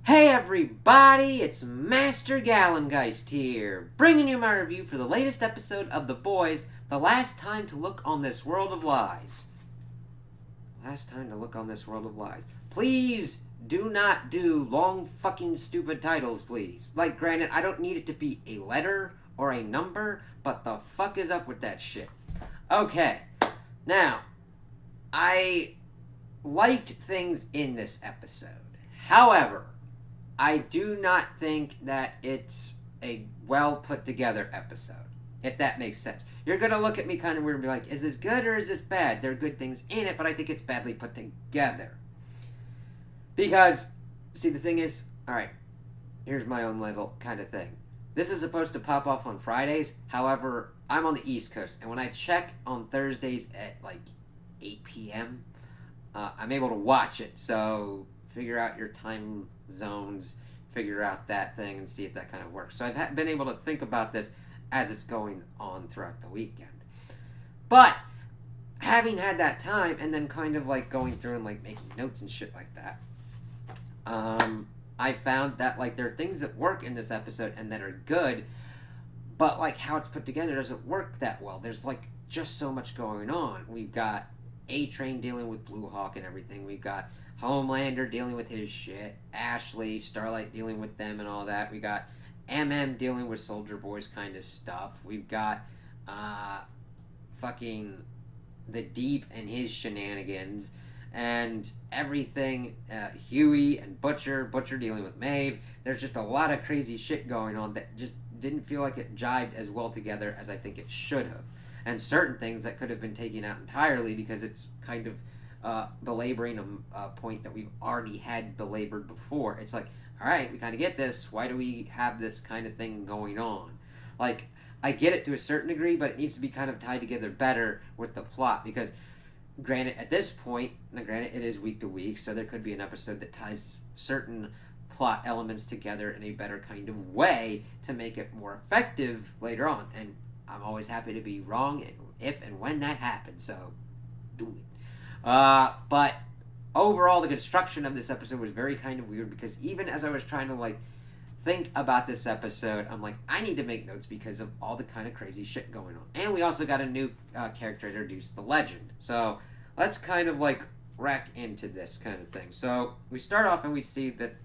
Hey everybody, it's Master Gallengeist here, bringing you my review for the latest episode of The Boys, The Last Time to Look on This World of Lies. Last time to look on this world of lies. Please do not do long fucking stupid titles, please. Like, granted, I don't need it to be a letter or a number, but the fuck is up with that shit? Okay, now, I liked things in this episode. However, I do not think that it's a well put together episode, if that makes sense. You're going to look at me kind of weird and be like, is this good or is this bad? There are good things in it, but I think it's badly put together. Because, see, the thing is, alright, here's my own little kind of thing. This is supposed to pop off on Fridays, however, I'm on the East Coast, and when I check on Thursdays at like 8 p.m., I'm able to watch it, so figure out your time zones, figure out that thing, and see if that kind of works. So I've been able to think about this as it's going on throughout the weekend. But having had that time, and then kind of like going through and like making notes and shit like that, I found that like there are things that work in this episode and that are good, but like how it's put together doesn't work that well. There's like just so much going on. We've got A-Train dealing with Blue Hawk and everything. We've got Homelander dealing with his shit, Ashley, Starlight dealing with them and all that. We got MM dealing with Soldier Boy's kind of stuff. We've got fucking the Deep and his shenanigans and everything. Huey and Butcher dealing with Maeve. There's just a lot of crazy shit going on that just didn't feel like it jived as well together as I think it should have. And certain things that could have been taken out entirely because it's kind of belaboring a point that we've already had belabored before. It's like, alright, we kind of get this. Why do we have this kind of thing going on? Like, I get it to a certain degree, but it needs to be kind of tied together better with the plot. Because, granted, at this point, now granted, it is week to week, so there could be an episode that ties certain plot elements together in a better kind of way to make it more effective later on. And I'm always happy to be wrong if and when that happens, so do it. But overall, the construction of this episode was very kind of weird because even as I was trying to like think about this episode, I'm like, I need to make notes because of all the kind of crazy shit going on. And we also got a new character introduced, the Legend. So let's kind of like rack into this kind of thing. So we start off and we see that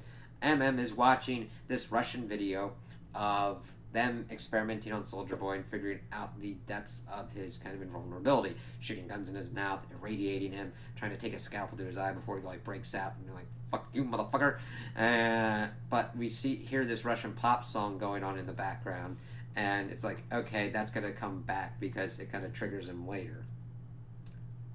MM is watching this Russian video of them experimenting on Soldier Boy and figuring out the depths of his kind of invulnerability, shooting guns in his mouth, irradiating him, trying to take a scalpel to his eye before he like breaks out and you're like, fuck you, motherfucker. But we hear this Russian pop song going on in the background, and it's like, okay, that's gonna come back because it kind of triggers him later.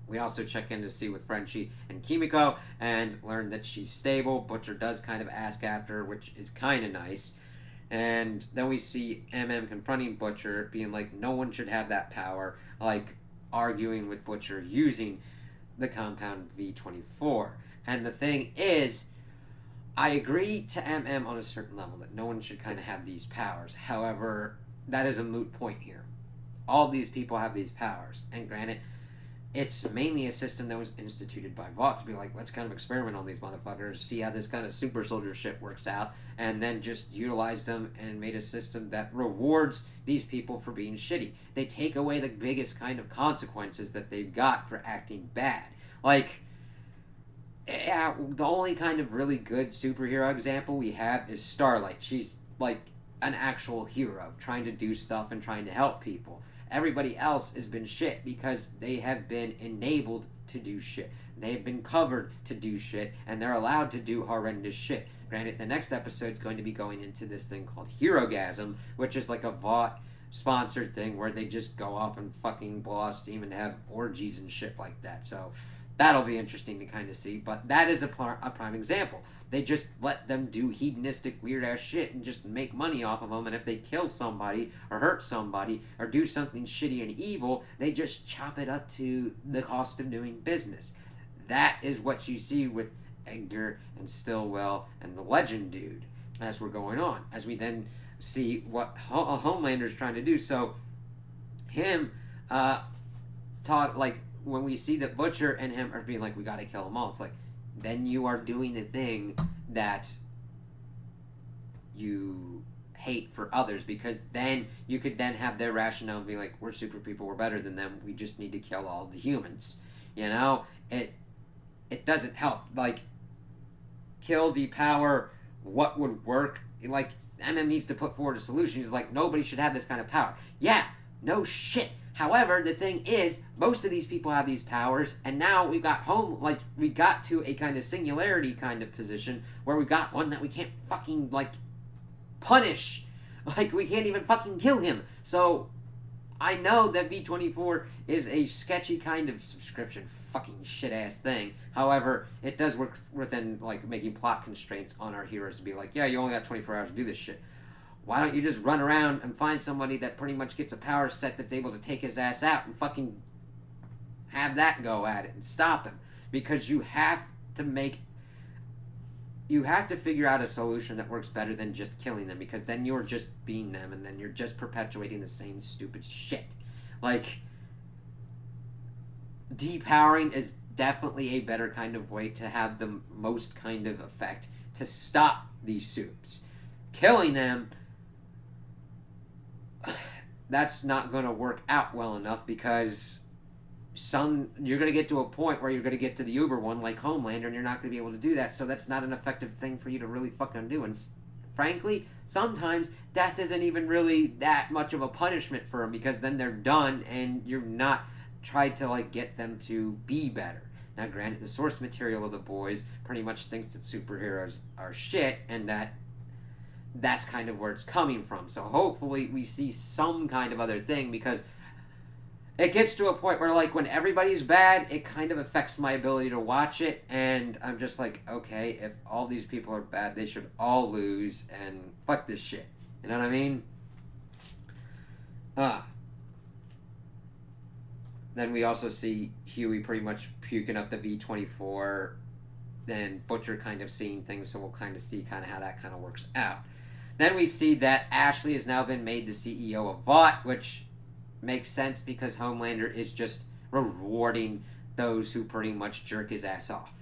We also check in to see with Frenchie and Kimiko and learn that she's stable. Butcher does kind of ask after her, which is kind of nice. And then we see MM confronting Butcher, being like, no one should have that power, like arguing with Butcher using the compound V24. And the thing is, I agree to MM on a certain level that no one should kind of have these powers. However, that is a moot point here. All these people have these powers. And granted, it's mainly a system that was instituted by Vought to be like, let's kind of experiment on these motherfuckers, see how this kind of super soldier shit works out, and then just utilized them and made a system that rewards these people for being shitty. They take away the biggest kind of consequences that they've got for acting bad. Like, yeah, the only kind of really good superhero example we have is Starlight. She's like an actual hero, trying to do stuff and trying to help people. Everybody else has been shit because they have been enabled to do shit. They've been covered to do shit, and they're allowed to do horrendous shit. Granted, the next episode's going to be going into this thing called Herogasm, which is like a Vought-sponsored thing where they just go off and fucking blow off steam and have orgies and shit like that. So that'll be interesting to kind of see, but that is a prime example. They just let them do hedonistic, weird-ass shit and just make money off of them, and if they kill somebody, or hurt somebody, or do something shitty and evil, they just chop it up to the cost of doing business. That is what you see with Edgar and Stillwell and the Legend dude as we're going on, as we then see what Homelander's trying to do. So, him, like, when we see that Butcher and him are being like, we gotta kill them all, it's like, then you are doing the thing that you hate for others, because then you could then have their rationale and be like, we're super people, we're better than them, we just need to kill all the humans. You know, it doesn't help. Like, kill, depower, what would work? Like, needs to put forward a solution. He's like, nobody should have this kind of power. Yeah, no shit. However, the thing is, most of these people have these powers, and now we got to a kind of singularity kind of position where we got one that we can't fucking, like, punish. Like, we can't even fucking kill him. So, I know that V24 is a sketchy kind of subscription fucking shit-ass thing. However, it does work within, like, making plot constraints on our heroes to be like, yeah, you only got 24 hours to do this shit. Why don't you just run around and find somebody that pretty much gets a power set that's able to take his ass out and fucking have that go at it and stop him? Because you have to figure out a solution that works better than just killing them, because then you're just being them, and then you're just perpetuating the same stupid shit. Like, depowering is definitely a better kind of way to have the most kind of effect to stop these soups. Killing them, that's not going to work out well enough, because you're going to get to a point where you're going to get to the Uber one, like Homelander, and you're not going to be able to do that, so that's not an effective thing for you to really fucking do. And frankly, sometimes death isn't even really that much of a punishment for them, because then they're done, and you're not tried to, like, get them to be better. Now, granted, the source material of The Boys pretty much thinks that superheroes are shit, and that's kind of where it's coming from. So hopefully we see some kind of other thing, because it gets to a point where, like, when everybody's bad, it kind of affects my ability to watch it, and I'm just like, okay, if all these people are bad, they should all lose, and fuck this shit. You know what I mean? Then we also see Huey pretty much puking up the V24, then Butcher kind of seeing things, so we'll kind of see kind of how that kind of works out. Then we see that Ashley has now been made the CEO of Vought, which makes sense because Homelander is just rewarding those who pretty much jerk his ass off.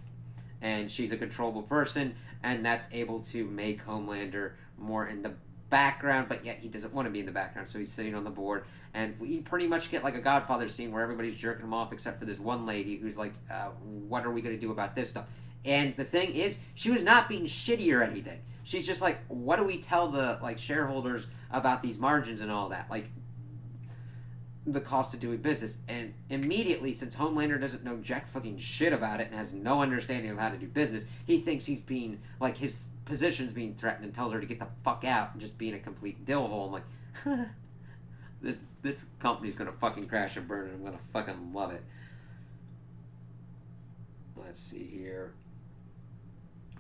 And she's a controllable person, and that's able to make Homelander more in the background, but yet he doesn't want to be in the background, so he's sitting on the board. And we pretty much get like a Godfather scene where everybody's jerking him off except for this one lady who's like, what are we going to do about this stuff? And the thing is, she was not being shitty or anything. She's just like, what do we tell the, like, shareholders about these margins and all that? Like, the cost of doing business. And immediately, since Homelander doesn't know jack fucking shit about it and has no understanding of how to do business, he thinks he's being, like, his position's being threatened and tells her to get the fuck out and just being a complete dillhole. I'm like, this company's gonna fucking crash and burn, and I'm gonna fucking love it. Let's see here.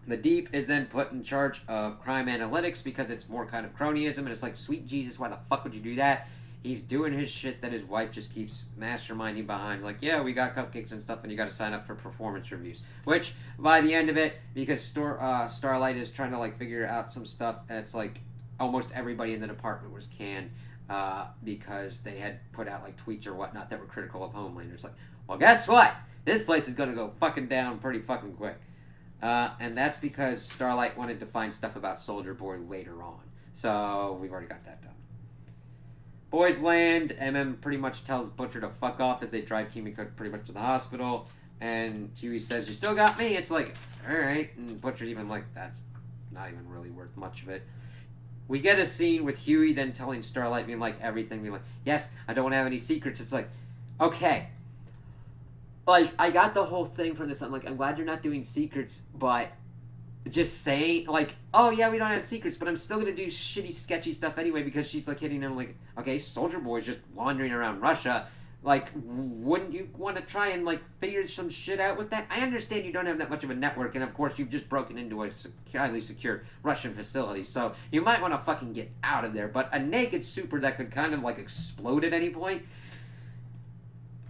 The Deep is then put in charge of crime analytics because it's more kind of cronyism, and it's like, sweet Jesus, why the fuck would you do that? He's doing his shit that his wife just keeps masterminding behind. Like, yeah, we got cupcakes and stuff, and you got to sign up for performance reviews. Which, by the end of it, because Starlight is trying to, like, figure out some stuff, it's like almost everybody in the department was canned because they had put out, like, tweets or whatnot that were critical of Homelander. It's like, well, guess what? This place is going to go fucking down pretty fucking quick. And that's because Starlight wanted to find stuff about Soldier Boy later on. So, we've already got that done. Boys land, pretty much tells Butcher to fuck off as they drive Kimiko pretty much to the hospital. And Huey says, you still got me? It's like, alright. And Butcher's even like, that's not even really worth much of it. We get a scene with Huey then telling Starlight, being like, everything, being like, yes, I don't want to have any secrets. It's like, okay. Like, I got the whole thing from this. I'm like, I'm glad you're not doing secrets, but just saying, like, oh, yeah, we don't have secrets, but I'm still going to do shitty, sketchy stuff anyway, because she's, like, hitting him, like, okay, Soldier Boy's just wandering around Russia. Like, wouldn't you want to try and, like, figure some shit out with that? I understand you don't have that much of a network, and, of course, you've just broken into a highly secure Russian facility, so you might want to fucking get out of there. But a naked super that could kind of, like, explode at any point,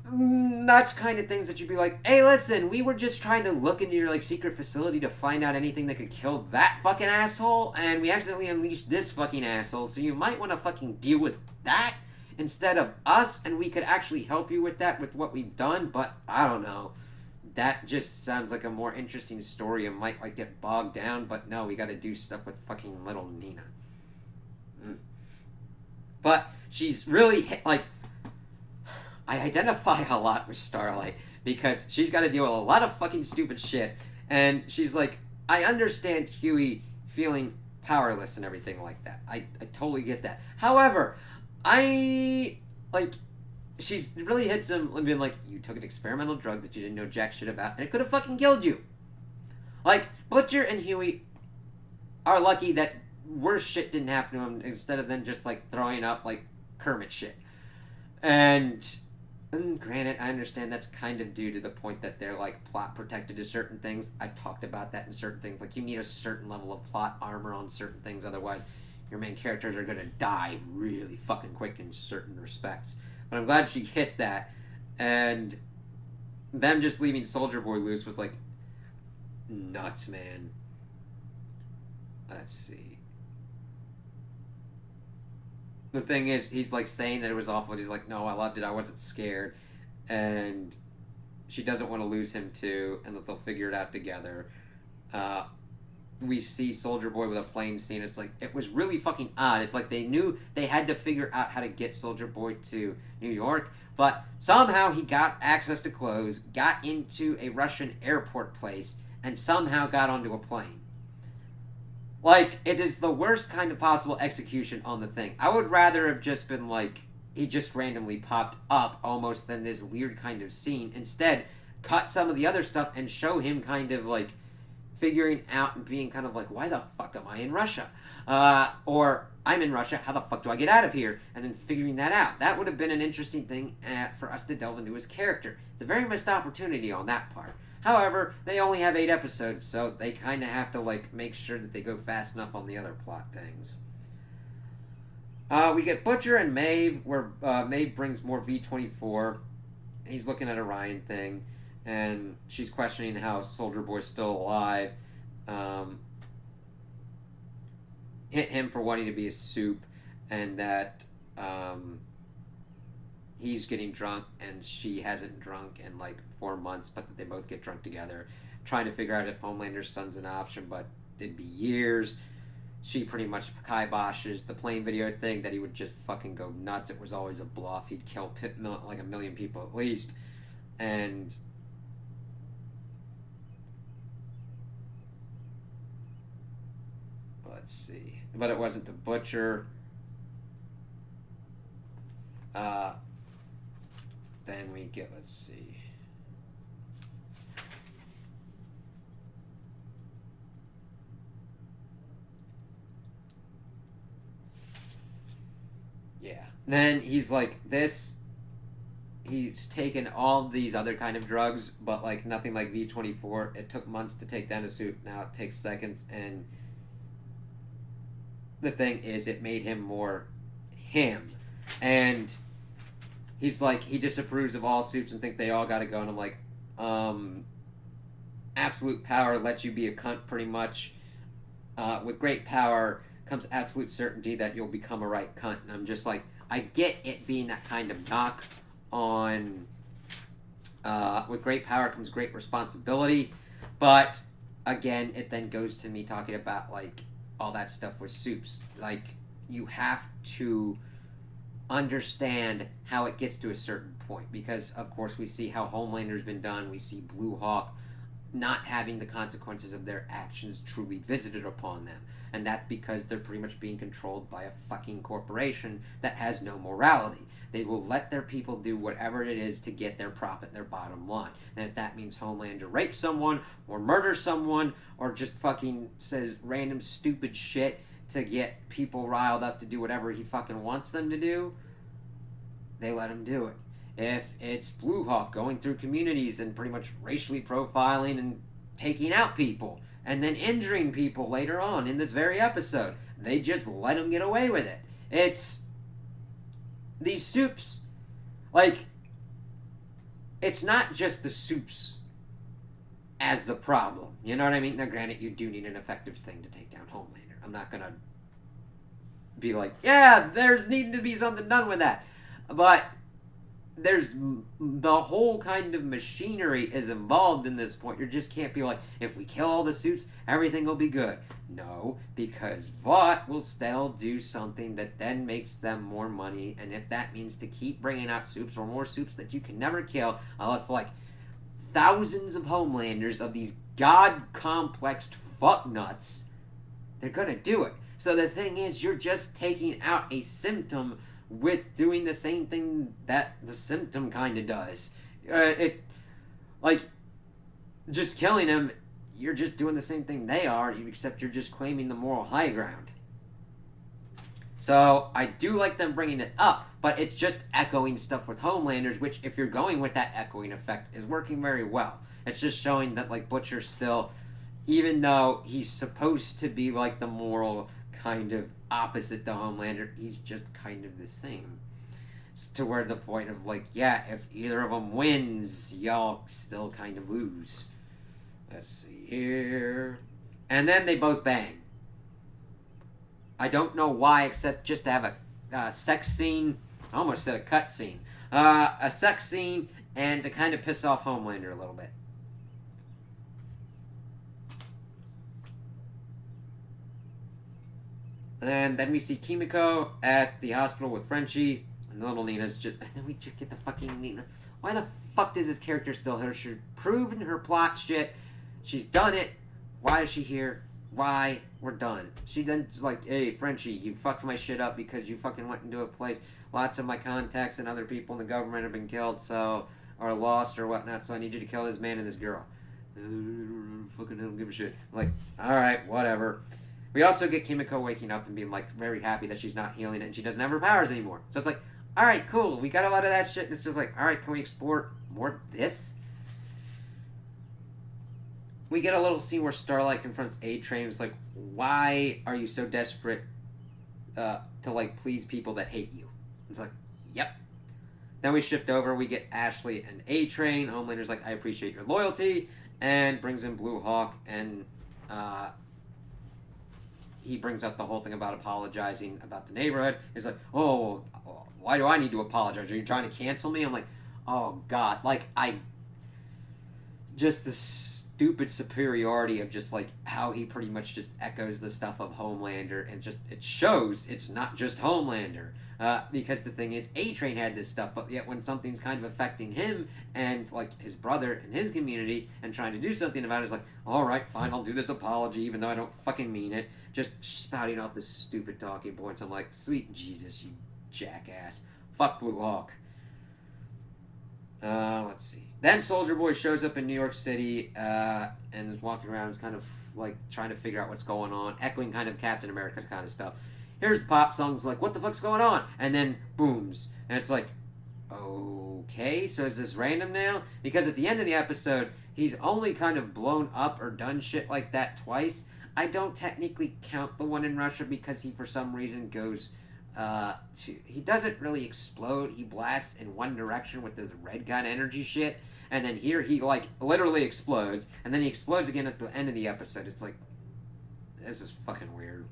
that's kind of things that you'd be like, hey, listen, we were just trying to look into your, like, secret facility to find out anything that could kill that fucking asshole, and we accidentally unleashed this fucking asshole, so you might want to fucking deal with that instead of us, and we could actually help you with that with what we've done, but I don't know. that just sounds like a more interesting story and might like get bogged down, but no, we gotta do stuff with fucking little Nina. Mm. But she's really, like, I identify a lot with Starlight because she's got to deal with a lot of fucking stupid shit. And she's like, I understand Huey feeling powerless and everything like that. I totally get that. However, she's really hits him and been like, you took an experimental drug that you didn't know jack shit about, and it could have fucking killed you. Like, Butcher and Huey are lucky that worse shit didn't happen to him instead of them just, like, throwing up, like, Kermit shit. And granted, I understand that's kind of due to the point that they're, like, plot protected to certain things. I've talked about that in certain things. Like, you need a certain level of plot armor on certain things, otherwise your main characters are gonna die really fucking quick in certain respects. But I'm glad she hit that, and them just leaving Soldier Boy loose was, like, nuts, man. Let's see. The thing is, he's like saying that it was awful. He's like, no, I loved it. I wasn't scared. And she doesn't want to lose him too, and that they'll figure it out together. We see Soldier Boy with a plane scene. It's like, it was really fucking odd. It's like they knew they had to figure out how to get Soldier Boy to New York, but somehow he got access to clothes, got into a Russian airport place, and somehow got onto a plane. Like, it is the worst kind of possible execution on the thing. I would rather have just been like, he just randomly popped up almost than this weird kind of scene. Instead, cut some of the other stuff and show him kind of like figuring out and being kind of like, why the fuck am I in Russia? Or, I'm in Russia, how the fuck do I get out of here? And then figuring that out. That would have been an interesting thing for us to delve into his character. It's a very missed opportunity on that part. However, they only have 8 episodes, so they kind of have to, like, make sure that they go fast enough on the other plot things. We get Butcher and Maeve, where Maeve brings more V-24. He's looking at Orion thing, and she's questioning how Soldier Boy's still alive. Hit him for wanting to be a soup, and that he's getting drunk and she hasn't drunk in like 4 months, but that they both get drunk together, trying to figure out if Homelander's son's an option, but it'd be years. She pretty much kiboshes the plane video thing, that he would just fucking go nuts. It was always a bluff. He'd kill like 1 million people at least. And let's see. But it wasn't the Butcher. Then we get, let's see. Yeah. Then he's like, he's taken all these other kind of drugs, but like nothing like V-24. It took months to take down a suit. Now it takes seconds. And the thing is, it made him more him. And he's like, he disapproves of all suits and think they all gotta go. And I'm like, absolute power lets you be a cunt pretty much. With great power comes absolute certainty that you'll become a right cunt. And I'm just like, I get it being that kind of knock on, with great power comes great responsibility. But again, it then goes to me talking about like all that stuff with soups. Like, you have to understand how it gets to a certain point, because of course we see how Homelander's been done. We see Blue Hawk not having the consequences of their actions truly visited upon them, and that's because they're pretty much being controlled by a fucking corporation that has no morality. They will let their people do whatever it is to get their profit, their bottom line. And if that means Homelander rapes someone or murders someone or just fucking says random stupid shit to get people riled up to do whatever he fucking wants them to do, they let him do it. If it's Blue Hawk going through communities and pretty much racially profiling and taking out people and then injuring people later on in this very episode, they just let him get away with it. It's these soups, like, it's not just the soups as the problem. You know what I mean? Now, granted, you do need an effective thing to take down Homelander. I'm not gonna be like, yeah, there's needing to be something done with that. But there's the whole kind of machinery is involved in this point. You just can't be like, if we kill all the suits, everything will be good. No, because Vought will still do something that then makes them more money, and if that means to keep bringing out soups or more soups that you can never kill, I'll have like thousands of Homelanders of these god-complexed fucknuts, they're gonna do it. So the thing is, you're just taking out a symptom with doing the same thing that the symptom kind of does. It, like, just killing him, you're just doing the same thing they are, except you're just claiming the moral high ground. So I do like them bringing it up, but it's just echoing stuff with Homelanders, which, if you're going with that echoing effect, is working very well. It's just showing that, like, Butcher still, even though he's supposed to be like the moral kind of opposite to Homelander, he's just kind of the same. To where the point of, like, yeah, if either of them wins, y'all still kind of lose. Let's see here. And then they both bang. I don't know why, except just to have a sex scene. I almost said a cut scene. A sex scene, and to kind of piss off Homelander a little bit. And then we see Kimiko at the hospital with Frenchie, and little Nina's just... And then we just get the fucking Nina. Why the fuck does this character still here? She's proven her plot shit. She's done it. Why is she here? Why? We're done. She then is like, hey, Frenchie, you fucked my shit up because you fucking went into a place. Lots of my contacts and other people in the government have been killed, so, or lost or whatnot, so I need you to kill this man and this girl. Fucking don't give a shit. I'm like, alright, whatever. We also get Kimiko waking up and being, like, very happy that she's not healing it and she doesn't have her powers anymore. So it's like, alright, cool, we got a lot of that shit, and it's just like, alright, can we explore more of this? We get a little scene where Starlight confronts A-Train. It's like, why are you so desperate to, like, please people that hate you? It's like, yep. Then we shift over. We get Ashley and A-Train. Homelander's like, I appreciate your loyalty. And brings in Blue Hawk. And he brings up the whole thing about apologizing about the neighborhood. He's like, oh, why do I need to apologize? Are you trying to cancel me? I'm like, oh, God. Like, just the stupid superiority of just, like, how he pretty much just echoes the stuff of Homelander, and just, it shows it's not just Homelander, because the thing is, A-Train had this stuff, but yet when something's kind of affecting him, and, like, his brother and his community, and trying to do something about it, it's like, alright, fine, I'll do this apology, even though I don't fucking mean it, just spouting off this stupid talking points. I'm like, sweet Jesus, you jackass. Fuck Blue Hawk. Let's see. Then Soldier Boy shows up in New York City, and is walking around, is kind of, like, trying to figure out what's going on, echoing kind of Captain America kind of stuff. Here's the pop songs, like, what the fuck's going on? And then, booms. And it's like, okay, so is this random now? Because at the end of the episode, he's only kind of blown up or done shit like that twice. I don't technically count the one in Russia because he, for some reason, goes... he doesn't really explode. He blasts in one direction with this red gun energy shit, and then here he, like, literally explodes, and then he explodes again at the end of the episode. It's like, this is fucking weird.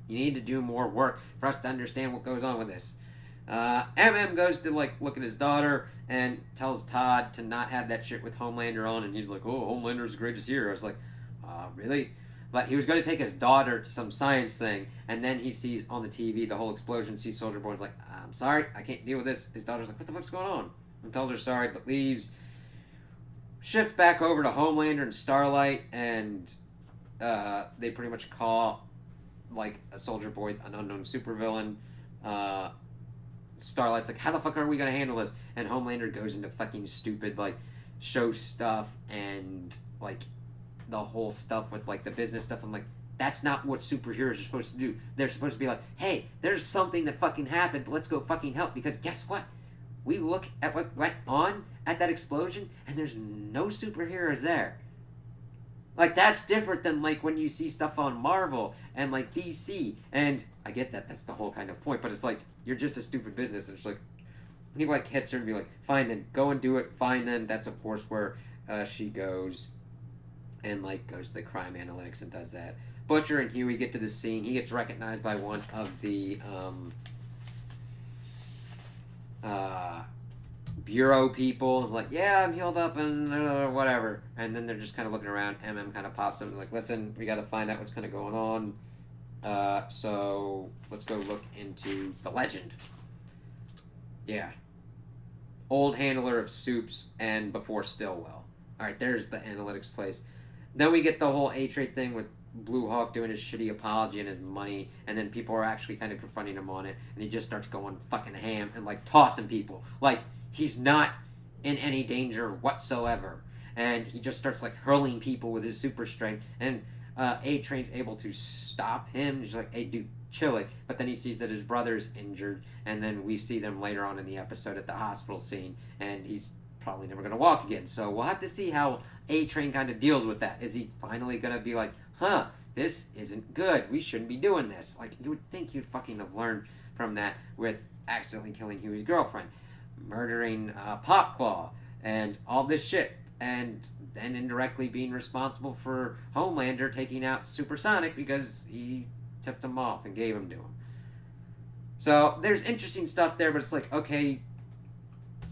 You need to do more work for us to understand what goes on with this. MM goes to, like, look at his daughter and tells Todd to not have that shit with Homelander on, and he's like, oh, Homelander's the greatest hero. I was like, really? But he was going to take his daughter to some science thing, and then he sees on the TV the whole explosion, sees Soldier Boy, and is like, I'm sorry, I can't deal with this. His daughter's like, what the fuck's going on? And tells her sorry, but leaves. Shift back over to Homelander and Starlight, and they pretty much call, like, a Soldier Boy an unknown supervillain. Starlight's like, how the fuck are we going to handle this? And Homelander goes into fucking stupid, like, show stuff and, like, the whole stuff with, like, the business stuff. I'm like, that's not what superheroes are supposed to do. They're supposed to be like, hey, there's something that fucking happened, but let's go fucking help, because guess what? We look at what went on at that explosion, and there's no superheroes there. Like, that's different than, like, when you see stuff on Marvel and, like, DC, and I get that, that's the whole kind of point, but it's like, you're just a stupid business, and it's like, he, like, hits her and be like, fine then, go and do it, fine then. That's, of course, where she goes and, like, goes to the crime analytics and does that. Butcher and Huey get to the scene. He gets recognized by one of the bureau people is like, yeah, I'm healed up and whatever. And then they're just kind of looking around. kind of pops up and like, listen, we got to find out what's kind of going on. So let's go look into the legend. Yeah. Old handler of soups and before Stillwell. Alright, there's the analytics place. Then we get the whole A-Trade thing with Blue Hawk doing his shitty apology and his money, and then people are actually kind of confronting him on it, and he just starts going fucking ham and like tossing people. Like, he's not in any danger whatsoever. And he just starts like hurling people with his super strength, and A-Train's able to stop him. He's like, hey, dude, chill it. But then he sees that his brother's injured, and then we see them later on in the episode at the hospital scene, and he's probably never going to walk again. So we'll have to see how A-Train kind of deals with that. Is he finally going to be like, huh, this isn't good. We shouldn't be doing this. Like, you would think you'd fucking have learned from that with accidentally killing Huey's girlfriend, murdering Popclaw, and all this shit. And then indirectly being responsible for Homelander taking out Supersonic because he tipped him off and gave him to him. So there's interesting stuff there, but it's like, okay,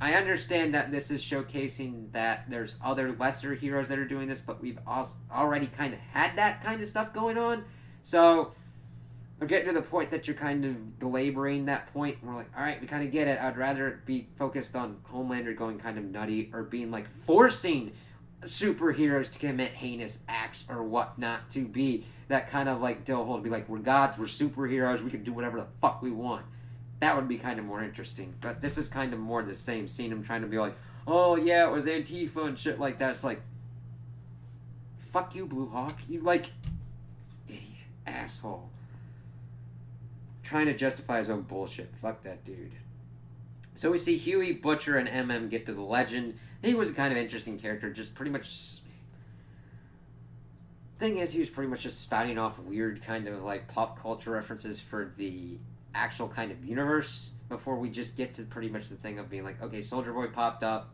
I understand that this is showcasing that there's other lesser heroes that are doing this, but we've already kind of had that kind of stuff going on. So we're getting to the point that you're kind of belaboring that point. And we're like, all right, we kind of get it. I'd rather it be focused on Homelander going kind of nutty or being like forcing superheroes to commit heinous acts or whatnot, to be that kind of like Dill Hole, to be like, we're gods, we're superheroes, we can do whatever the fuck we want. That would be kind of more interesting. But this is kind of more the same. Seeing him trying to be like, oh yeah, it was Antifa and shit like that. It's like, fuck you, Blue Hawk. You like, idiot, asshole. Trying to justify his own bullshit. Fuck that dude. So we see Huey, Butcher, and MM get to the legend. He was a kind of interesting character. Just pretty much... Thing is, he was pretty much just spouting off weird kind of like pop culture references for the actual kind of universe before we just get to pretty much the thing of being like, okay, Soldier Boy popped up,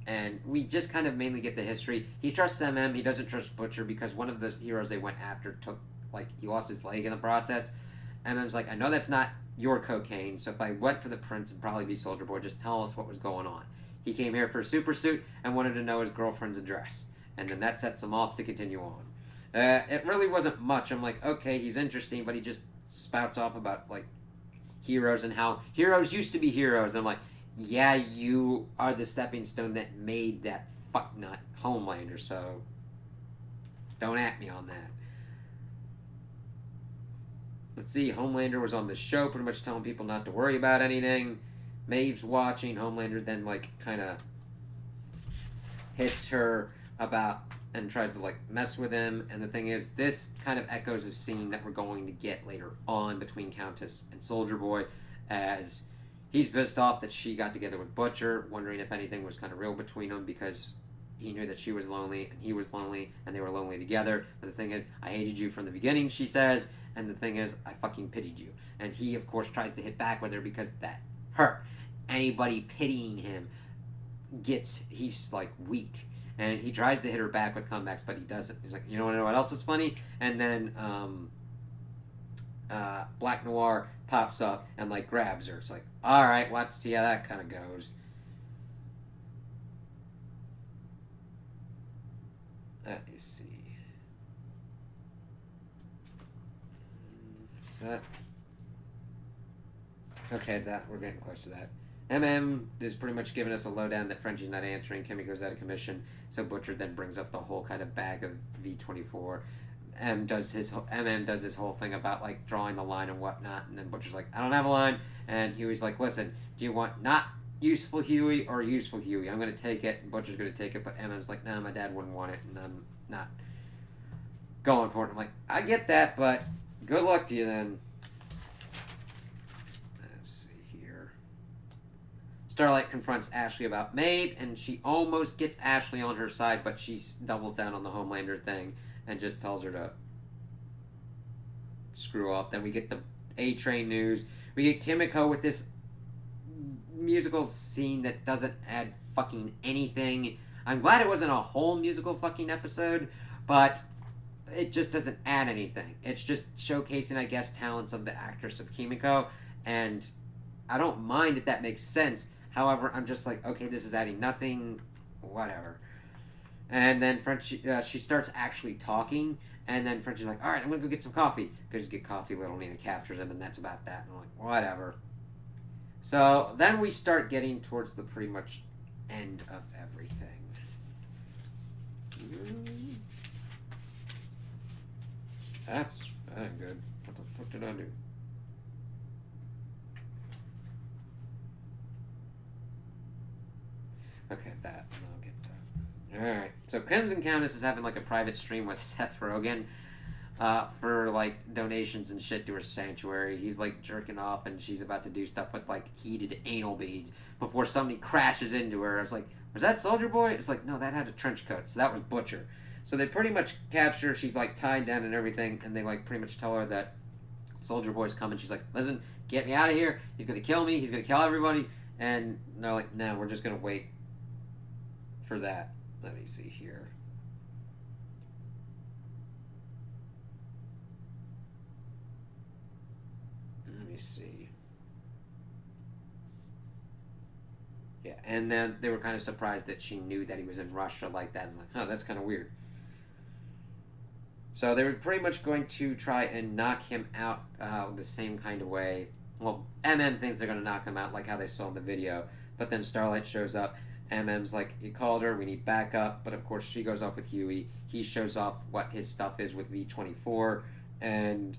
and we just kind of mainly get the history. He trusts MM, he doesn't trust Butcher because one of the heroes they went after took, like, he lost his leg in the process. MM's like, I know that's not your cocaine, so if I went for the prince, it'd probably be Soldier Boy. Just tell us what was going on. He came here for a super suit and wanted to know his girlfriend's address, and then that sets him off to continue on. It really wasn't much. I'm like, okay, he's interesting, but he just spouts off about, like, heroes and how heroes used to be heroes. And I'm like, yeah, you are the stepping stone that made that fucknut Homelander, so don't at me on that. Let's see, Homelander was on the show pretty much telling people not to worry about anything. Maeve's watching. Homelander then, like, kind of hits her about and tries to, like, mess with him. And the thing is, this kind of echoes a scene that we're going to get later on between Countess and Soldier Boy, as he's pissed off that she got together with Butcher, wondering if anything was kind of real between them because he knew that she was lonely and he was lonely and they were lonely together. But the thing is, I hated you from the beginning, she says, and the thing is, I fucking pitied you. And he, of course, tries to hit back with her because that hurt. Anybody pitying him he's like weak. And he tries to hit her back with comebacks, but he doesn't. He's like, you know what else is funny? And then Black Noir pops up and like grabs her. It's like, all right, let's see how that kind of goes. Let me see. Is that? Okay, we're getting close to that. is pretty much giving us a lowdown that Frenchie's not answering. Kimiko's out of commission, so Butcher then brings up the whole kind of bag of V24. Does his whole thing about like drawing the line and whatnot, and then Butcher's like, I don't have a line, and Huey's like, listen, do you want not useful Huey or useful Huey? I'm gonna take it, and Butcher's gonna take it, but MM's like, nah, my dad wouldn't want it, and I'm not going for it. I'm like, I get that, but good luck to you then. Let's see here. Starlight confronts Ashley about Maeve, and she almost gets Ashley on her side, but she doubles down on the Homelander thing and just tells her to screw off. Then we get the A-Train news. We get Kimiko with this musical scene that doesn't add fucking anything. I'm glad it wasn't a whole musical fucking episode, but it just doesn't add anything. It's just showcasing, I guess, talents of the actress of Kimiko, and I don't mind if that makes sense, However, I'm just like, okay, this is adding nothing, whatever. And then Frenchie, she starts actually talking, and then Frenchie's like, all right, I'm gonna go get some coffee. Goes to get coffee, little Nina captures him, and that's about that. And I'm like, whatever. So then we start getting towards the pretty much end of everything. That's good. What the fuck did I do? Okay, that. I'll get that. Alright. So Crimson Countess is having like a private stream with Seth Rogen for like donations and shit to her sanctuary. He's like jerking off and she's about to do stuff with like heated anal beads before somebody crashes into her. I was like, was that Soldier Boy? It's like, no, that had a trench coat. So that was Butcher. So they pretty much capture her. She's like tied down and everything, and they like pretty much tell her that Soldier Boy's coming. She's like, listen, get me out of here. He's gonna kill me. He's gonna kill everybody. And they're like, no, we're just gonna wait for that. Let me see here. Let me see. Yeah, and then they were kind of surprised that she knew that he was in Russia like that. It's like, oh, that's kind of weird. So they were pretty much going to try and knock him out the same kind of way. Well, MM thinks they're going to knock him out like how they saw in the video. But then Starlight shows up. MM's like, you called her, we need backup. But of course, she goes off with Huey. He shows off what his stuff is with V-24. And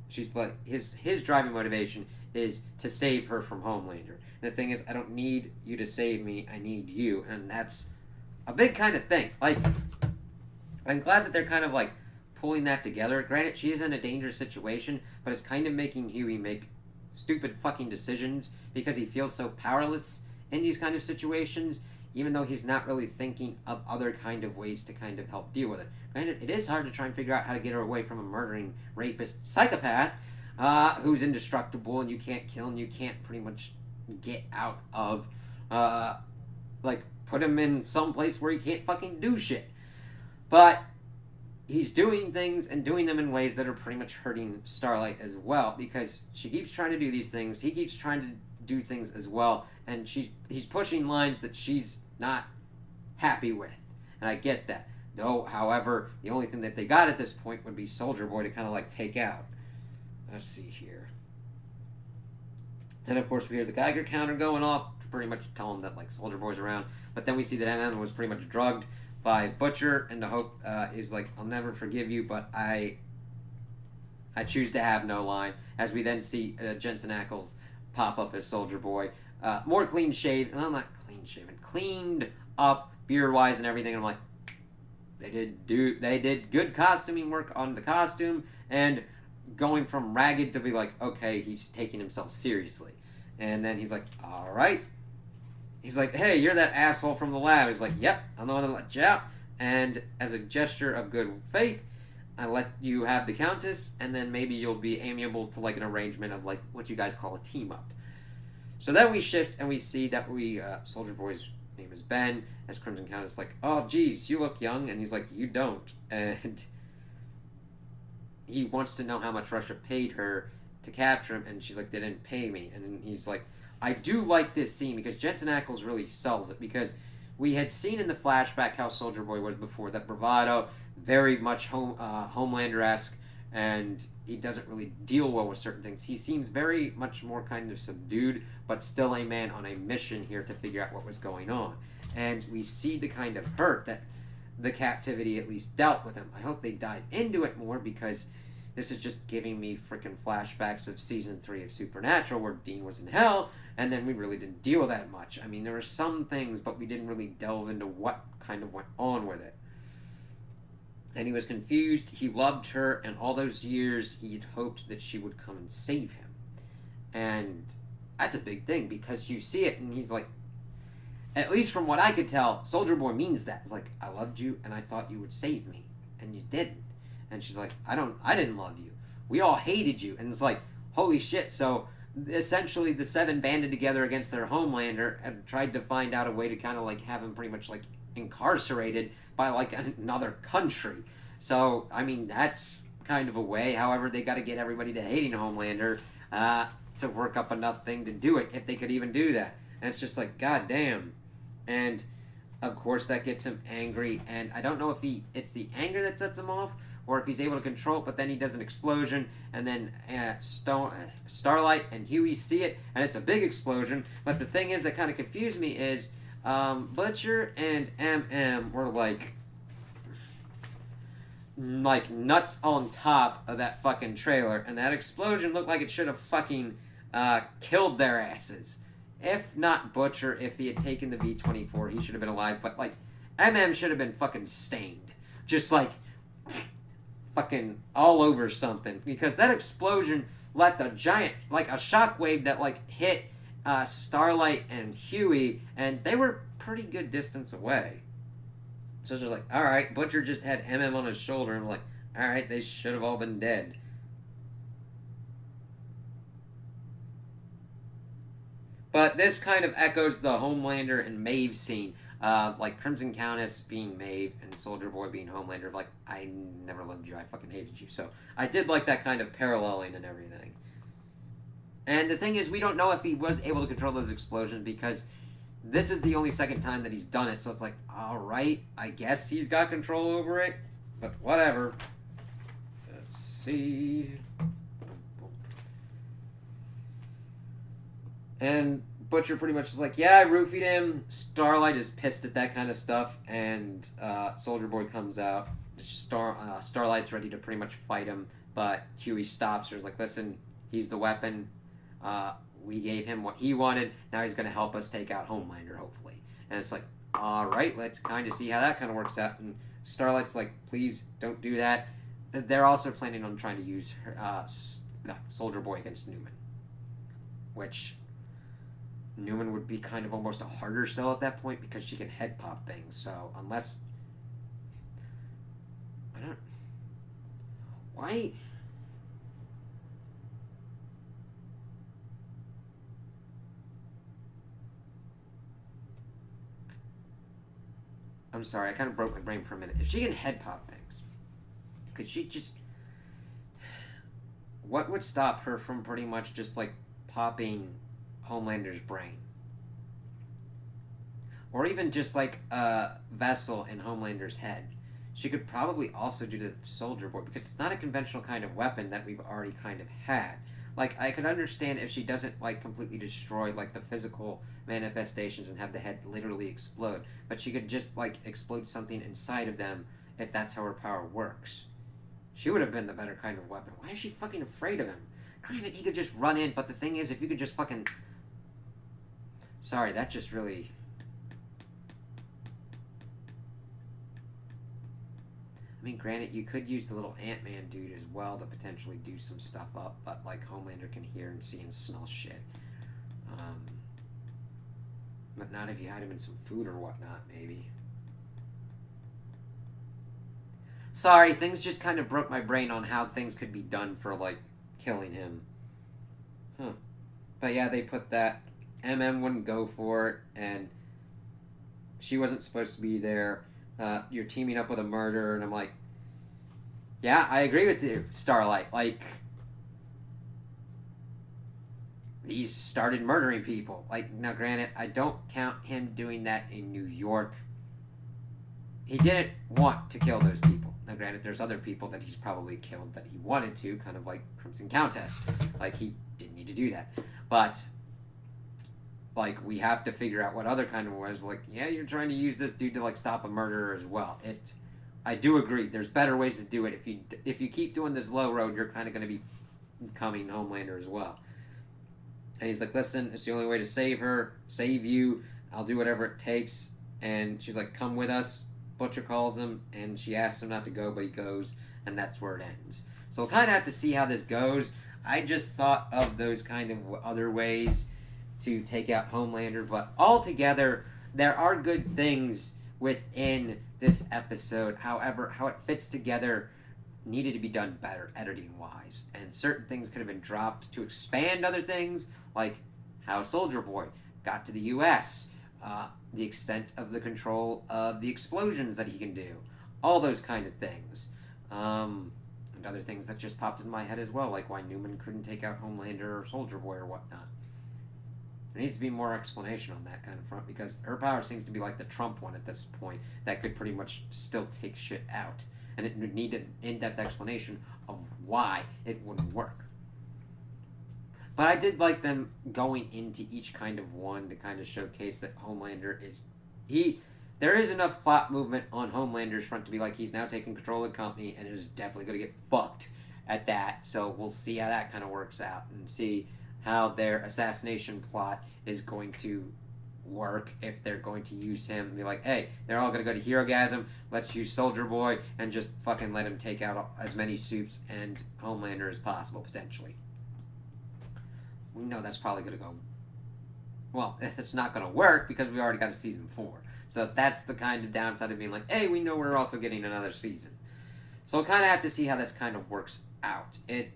she's like, his driving motivation is to save her from Homelander. And the thing is, I don't need you to save me, I need you. And that's a big kind of thing. Like, I'm glad that they're kind of like pulling that together. Granted, she is in a dangerous situation, but it's kind of making Huey make stupid fucking decisions because he feels so powerless in these kind of situations, even though he's not really thinking of other kind of ways to kind of help deal with it. Granted, it is hard to try and figure out how to get her away from a murdering, rapist, psychopath who's indestructible and you can't kill and you can't pretty much get out of, like, put him in some place where he can't fucking do shit. But he's doing things and doing them in ways that are pretty much hurting Starlight as well, because she keeps trying to do these things, he keeps trying to do things as well, and he's pushing lines that she's not happy with. And I get that. Though, however, the only thing that they got at this point would be Soldier Boy to kind of like take out. Let's see here. And of course we hear the Geiger counter going off to pretty much tell him that like Soldier Boy's around. But then we see that MM was pretty much drugged by Butcher, and the hope is like, I'll never forgive you, but I choose to have no line. As we then see Jensen Ackles pop up as Soldier Boy, more clean shaved, well, not clean shaven, cleaned up beard wise and everything. And I'm like, they did good costuming work on the costume, and going from ragged to be like, okay, he's taking himself seriously. And then he's like, all right. He's like, hey, you're that asshole from the lab. He's like, yep, I'm the one that let you out. And as a gesture of good faith, I let you have the Countess, and then maybe you'll be amiable to like an arrangement of like what you guys call a team up. So then we shift and we see that Soldier Boy's name is Ben, as Crimson Countess like, oh geez, you look young, and he's like, you don't. And he wants to know how much Russia paid her to capture him, and she's like, they didn't pay me. And then he's like, I do like this scene because Jensen Ackles really sells it, because we had seen in the flashback how Soldier Boy was before, that bravado, very much Homelander-esque, and he doesn't really deal well with certain things. He seems very much more kind of subdued, but still a man on a mission here to figure out what was going on. And we see the kind of hurt that the captivity at least dealt with him. I hope they dive into it more, because this is just giving me freaking flashbacks of season 3 of Supernatural, where Dean was in hell, and then we really didn't deal with that much. I mean, there were some things, but we didn't really delve into what kind of went on with it. And he was confused. He loved her, and all those years he had hoped that she would come and save him. And that's a big thing, because you see it, and he's like, at least from what I could tell, Soldier Boy means that. It's like, I loved you, and I thought you would save me, and you didn't. And she's like, I didn't love you. We all hated you. And it's like, holy shit. So essentially the 7 banded together against their Homelander and tried to find out a way to kind of like have him pretty much like incarcerated by like another country. So, I mean, that's kind of a way. However, they got to get everybody to hating Homelander to work up enough thing to do it, if they could even do that. And it's just like, god damn. And of course that gets him angry, and I don't know if it's the anger that sets him off or if he's able to control it, but then he does an explosion, and then Starlight and Huey see it, and it's a big explosion. But the thing is that kind of confused me is Butcher and MM were like nuts on top of that fucking trailer, and that explosion looked like it should have fucking killed their asses. If not Butcher, if he had taken the V-24, he should have been alive, but like MM should have been fucking stained. Just like fucking all over something, because that explosion left a giant, like a shockwave that like hit Starlight and Huey, and they were pretty good distance away. So they're like, all right, Butcher just had MM on his shoulder, and I'm like, all right, they should have all been dead. But this kind of echoes the Homelander and Maeve scene. Like Crimson Countess being Maeve and Soldier Boy being Homelander. Like, I never loved you, I fucking hated you. So I did like that kind of paralleling and everything. And the thing is, we don't know if he was able to control those explosions because this is the only second time that he's done it. So it's like, alright, I guess he's got control over it. But whatever. Let's see. And Butcher pretty much is like, yeah, I roofied him. Starlight is pissed at that kind of stuff, and Soldier Boy comes out. Starlight's ready to pretty much fight him, but Huey stops her. He's like, listen, he's the weapon. We gave him what he wanted. Now he's going to help us take out Homelander, hopefully. And it's like, all right, let's kind of see how that kind of works out. And Starlight's like, please don't do that. They're also planning on trying to use Soldier Boy against Newman, which Newman would be kind of almost a harder sell at that point because she can head pop things. So unless I don't why I'm sorry, I kind of broke my brain for a minute. If she can head pop things, could she just what would stop her from pretty much just like popping Homelander's brain? Or even just like a vessel in Homelander's head. She could probably also do the Soldier Boy because it's not a conventional kind of weapon that we've already kind of had. Like, I could understand if she doesn't like completely destroy like the physical manifestations and have the head literally explode, but she could just like explode something inside of them if that's how her power works. She would have been the better kind of weapon. Why is she fucking afraid of him? Granted, he could just run in, but the thing is, if you could just fucking... Sorry, that just really... I mean, granted, you could use the little Ant-Man dude as well to potentially do some stuff up, but, like, Homelander can hear and see and smell shit. But not if you had him in some food or whatnot, maybe. Sorry, things just kind of broke my brain on how things could be done for, like, killing him. Huh. But yeah, they put that. MM wouldn't go for it, and she wasn't supposed to be there. You're teaming up with a murderer, and I'm like, yeah, I agree with you, Starlight. Like, he's started murdering people. Like, now granted, I don't count him doing that in New York. He didn't want to kill those people. Now granted, there's other people that he's probably killed that he wanted to, kind of like Crimson Countess. Like, he didn't need to do that. But like, we have to figure out what other kind of ways, like, yeah, you're trying to use this dude to, like, stop a murderer as well. I do agree, there's better ways to do it. If you keep doing this low road, you're kind of going to be becoming Homelander as well. And he's like, listen, it's the only way to save her, save you, I'll do whatever it takes. And she's like, come with us. Butcher calls him, and she asks him not to go, but he goes, and that's where it ends. So we'll kind of have to see how this goes. I just thought of those kind of other ways to take out Homelander, but altogether, there are good things within this episode. However, how it fits together needed to be done better, editing-wise, and certain things could have been dropped to expand other things, like how Soldier Boy got to the U.S., the extent of the control of the explosions that he can do, all those kind of things, and other things that just popped in my head as well, like why Newman couldn't take out Homelander or Soldier Boy or whatnot. There needs to be more explanation on that kind of front because her power seems to be like the Trump one at this point that could pretty much still take shit out. And it would need an in-depth explanation of why it wouldn't work. But I did like them going into each kind of one to kind of showcase that Homelander is... There is enough plot movement on Homelander's front to be like he's now taking control of the company and is definitely going to get fucked at that. So we'll see how that kind of works out and see how their assassination plot is going to work, if they're going to use him and be like, hey, they're all going to go to Herogasm, let's use Soldier Boy and just fucking let him take out as many Supes and Homelander as possible, potentially. We know that's probably going to go... Well, it's not going to work because we already got a season 4. So that's the kind of downside of being like, hey, we know we're also getting another season. So we'll kind of have to see how this kind of works out. It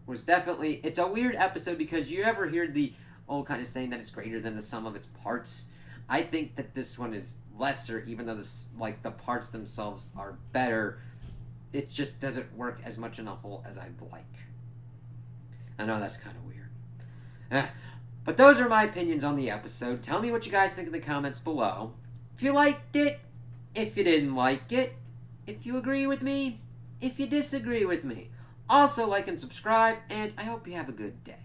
was definitely... It's a weird episode because you ever hear the old kind of saying that it's greater than the sum of its parts? I think that this one is lesser, even though the parts themselves are better. It just doesn't work as much in a whole as I'd like. I know that's kind of weird. But those are my opinions on the episode. Tell me what you guys think in the comments below. If you liked it, if you didn't like it, if you agree with me, if you disagree with me. Also, like and subscribe, and I hope you have a good day.